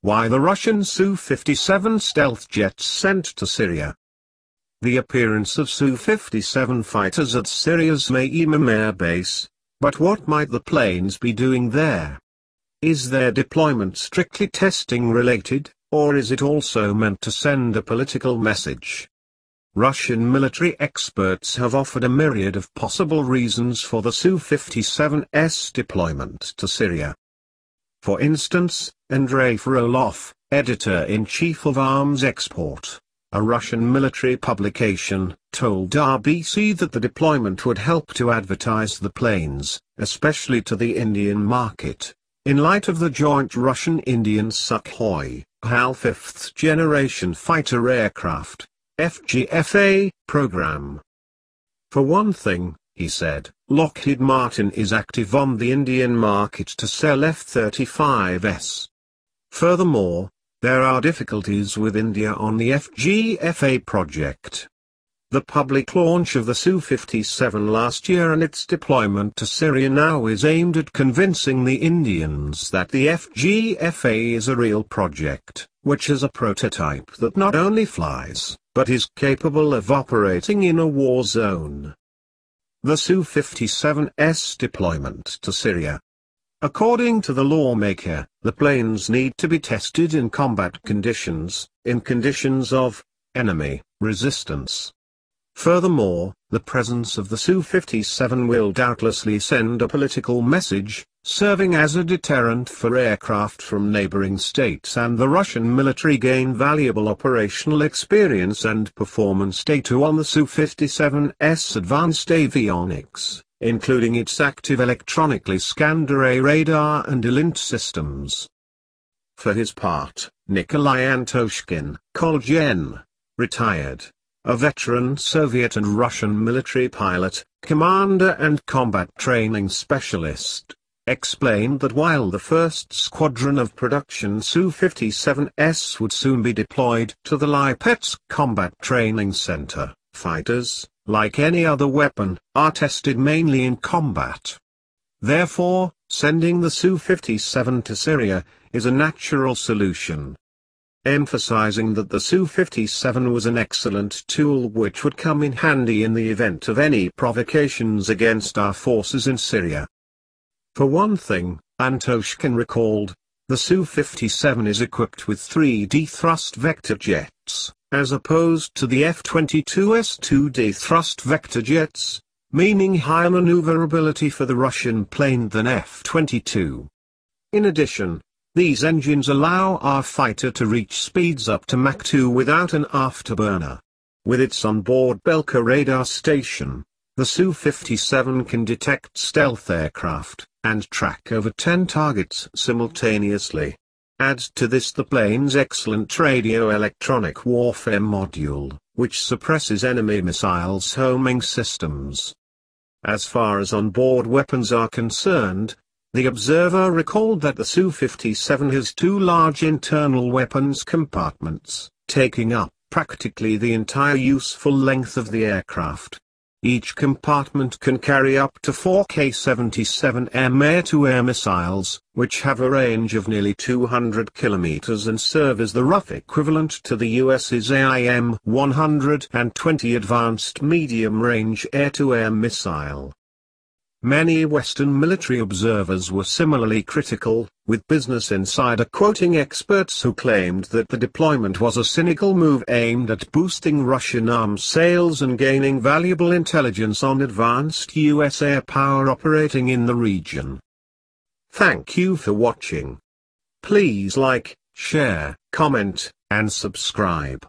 Why the Russian Su-57 stealth jets sent to Syria. The appearance of Su-57 fighters at Syria's Hmeymim airbase. But what might the planes be doing there? Is their deployment strictly testing related, or is it also meant to send a political message? Russian military experts have offered a myriad of possible reasons for the Su-57's deployment to Syria. For instance, Andrei Frolov, editor-in-chief of Arms Export, a Russian military publication, told RBC that the deployment would help to advertise the planes, especially to the Indian market, in light of the joint Russian-Indian Sukhoi, HAL 5th-generation fighter aircraft, FGFA, program. For one thing, he said, Lockheed Martin is active on the Indian market to sell F-35s. Furthermore, there are difficulties with India on the FGFA project. The public launch of the Su-57 last year and its deployment to Syria now is aimed at convincing the Indians that the FGFA is a real project, which is a prototype that not only flies, but is capable of operating in a war zone. The Su-57's deployment to Syria. According to the lawmaker, the planes need to be tested in combat conditions, in conditions of enemy resistance. Furthermore, the presence of the Su-57 will doubtlessly send a political message, serving as a deterrent for aircraft from neighboring states, and the Russian military gain valuable operational experience and performance data on the Su-57's advanced avionics, including its active electronically scanned array radar and ELINT systems. For his part, Nikolai Antoshkin, Kolgen, retired, a veteran Soviet and Russian military pilot, commander and combat training specialist, explained that while the first squadron of production Su-57s would soon be deployed to the Lipetsk Combat Training Center, fighters, like any other weapon, are tested mainly in combat. Therefore, sending the Su-57 to Syria is a natural solution. Emphasizing that the Su-57 was an excellent tool which would come in handy in the event of any provocations against our forces in Syria. For one thing, Antoshkin recalled, the Su-57 is equipped with 3D thrust vector jets, as opposed to the F-22's 2D thrust vector jets, meaning higher maneuverability for the Russian plane than F-22. In addition, these engines allow our fighter to reach speeds up to Mach 2 without an afterburner. With its onboard Belka radar station, the Su-57 can detect stealth aircraft, and track over 10 targets simultaneously. Add to this the plane's excellent radio-electronic warfare module, which suppresses enemy missiles' homing systems. As far as onboard weapons are concerned, the observer recalled that the Su-57 has two large internal weapons compartments, taking up practically the entire useful length of the aircraft. Each compartment can carry up to 4 K-77M air-to-air missiles, which have a range of nearly 200 kilometers and serve as the rough equivalent to the US's AIM-120 Advanced Medium-Range Air-to-Air Missile. Many Western military observers were similarly critical, with Business Insider quoting experts who claimed that the deployment was a cynical move aimed at boosting Russian arms sales and gaining valuable intelligence on advanced US air power operating in the region. Thank you for watching. Please like, share, comment, and subscribe.